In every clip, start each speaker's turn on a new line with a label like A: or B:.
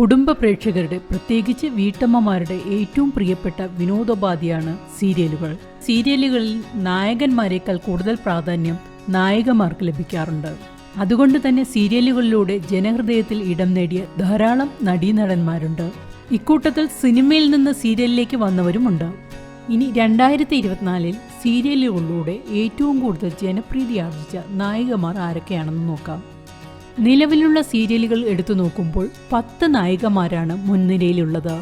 A: കുടുംബ പ്രേക്ഷകരുടെ, പ്രത്യേകിച്ച് വീട്ടമ്മമാരുടെ ഏറ്റവും പ്രിയപ്പെട്ട വിനോദോപാധിയാണ് സീരിയലുകൾ. സീരിയലുകളിൽ നായകന്മാരെക്കാൾ കൂടുതൽ പ്രാധാന്യം നായികമാർക്ക് ലഭിക്കാറുണ്ട്. അതുകൊണ്ട് തന്നെ സീരിയലുകളിലൂടെ ജനഹൃദയത്തിൽ ഇടം നേടിയ ധാരാളം നടീനടന്മാരുണ്ട്. ഇക്കൂട്ടത്തിൽ സിനിമയിൽ നിന്ന് സീരിയലിലേക്ക് വന്നവരുമുണ്ട്. ഇനി 2024 സീരിയലുകളിലൂടെ ഏറ്റവും കൂടുതൽ ജനപ്രീതി ആർജിച്ച നായികമാർ ആരൊക്കെയാണെന്ന് നോക്കാം. നിലവിലുള്ള സീരിയലുകൾ എടുത്തു നോക്കുമ്പോൾ 10 നായികമാരാണ് മുൻനിരയിലുള്ളത്.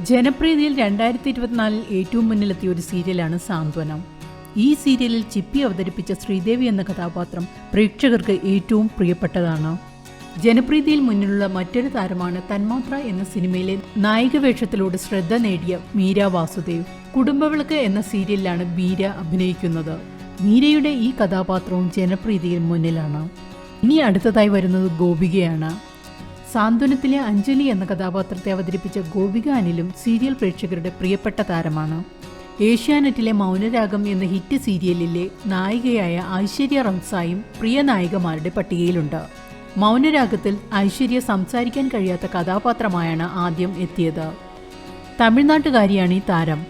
A: ജനപ്രീതിയിൽ 2024 ഏറ്റവും മുന്നിലെത്തിയ ഒരു സീരിയലാണ് സാന്ത്വനം. ഈ സീരിയലിൽ ചിപ്പി അവതരിപ്പിച്ച ശ്രീദേവി എന്ന കഥാപാത്രം പ്രേക്ഷകർക്ക് ഏറ്റവും പ്രിയപ്പെട്ടതാണ്. ജനപ്രീതിയിൽ മുന്നിലുള്ള മറ്റൊരു താരമാണ് തന്മാത്ര എന്ന സിനിമയിലെ നായിക വേഷത്തിലൂടെ ശ്രദ്ധ നേടിയ മീര വാസുദേവ്. കുടുംബവിളക്ക് എന്ന സീരിയലിലാണ് മീര അഭിനയിക്കുന്നത്. മീരയുടെ ഈ കഥാപാത്രവും ജനപ്രീതിയിൽ മുന്നിലാണ്. ഇനി അടുത്തതായി വരുന്നത് ഗോപികയാണ്. സാന്ത്വനത്തിലെ അഞ്ജലി എന്ന കഥാപാത്രത്തെ അവതരിപ്പിച്ച ഗോപിക അനിലും സീരിയൽ പ്രേക്ഷകരുടെ പ്രിയപ്പെട്ട താരമാണ്. ഏഷ്യാനെറ്റിലെ മൗനരാഗം എന്ന ഹിറ്റ് സീരിയലിലെ നായികയായ ഐശ്വര്യ റംസായും പ്രിയ നായികമാരുടെ പട്ടികയിലുണ്ട്. മൗനരാഗത്തിൽ ഐശ്വര്യ സംസാരിക്കാൻ കഴിയാത്ത കഥാപാത്രമായാണ് ആദ്യം എത്തിയത്. തമിഴ്നാട്ടുകാരിയാണ് ഈ താരം.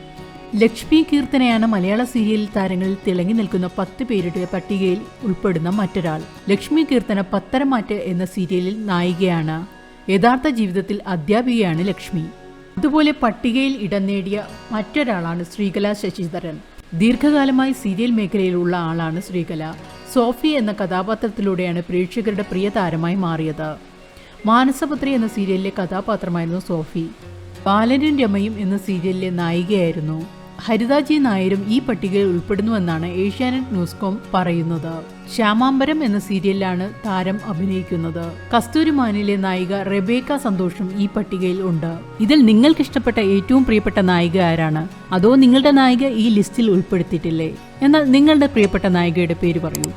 A: ലക്ഷ്മി കീർത്തനയാണ് മലയാള സീരിയൽ താരങ്ങളിൽ തിളങ്ങി നിൽക്കുന്ന 10 പേരുടെ പട്ടികയിൽ ഉൾപ്പെടുന്ന മറ്റൊരാൾ. ലക്ഷ്മി കീർത്തന പത്തരമാറ്റ് എന്ന സീരിയലിൽ നായികയാണ്. യഥാർത്ഥ ജീവിതത്തിൽ അധ്യാപികയാണ് ലക്ഷ്മി. അതുപോലെ പട്ടികയിൽ ഇടം നേടിയ മറ്റൊരാളാണ് ശ്രീകല ശശിധരൻ. ദീർഘകാലമായി സീരിയൽ മേഖലയിലുള്ള ആളാണ് ശ്രീകല. സോഫി എന്ന കഥാപാത്രത്തിലൂടെയാണ് പ്രേക്ഷകരുടെ പ്രിയ താരമായി മാറിയത്. മാനസപുത്രി എന്ന സീരിയലിലെ കഥാപാത്രമായിരുന്നു സോഫി. ബാലനും രമയും എന്ന സീരിയലിലെ നായികയായിരുന്നു. ഹരിതാജി നായരും ഈ പട്ടികയിൽ ഉൾപ്പെടുന്നുവെന്നാണ് ഏഷ്യാനെറ്റ് ന്യൂസ്കോം പറയുന്നത്. ശ്യാമാംബരം എന്ന സീരിയലിലാണ് താരം അഭിനയിക്കുന്നത്. കസ്തൂരിമാനിലെ നായിക റെബേക്ക സന്തോഷും ഈ പട്ടികയിൽ ഉണ്ട്. ഇതിൽ നിങ്ങൾക്കിഷ്ടപ്പെട്ട ഏറ്റവും പ്രിയപ്പെട്ട നായിക ആരാണ്? അതോ നിങ്ങളുടെ നായിക ഈ ലിസ്റ്റിൽ ഉൾപ്പെടുത്തിയിട്ടില്ലേ? എന്നാൽ നിങ്ങളുടെ പ്രിയപ്പെട്ട നായികയുടെ പേര് പറയൂ.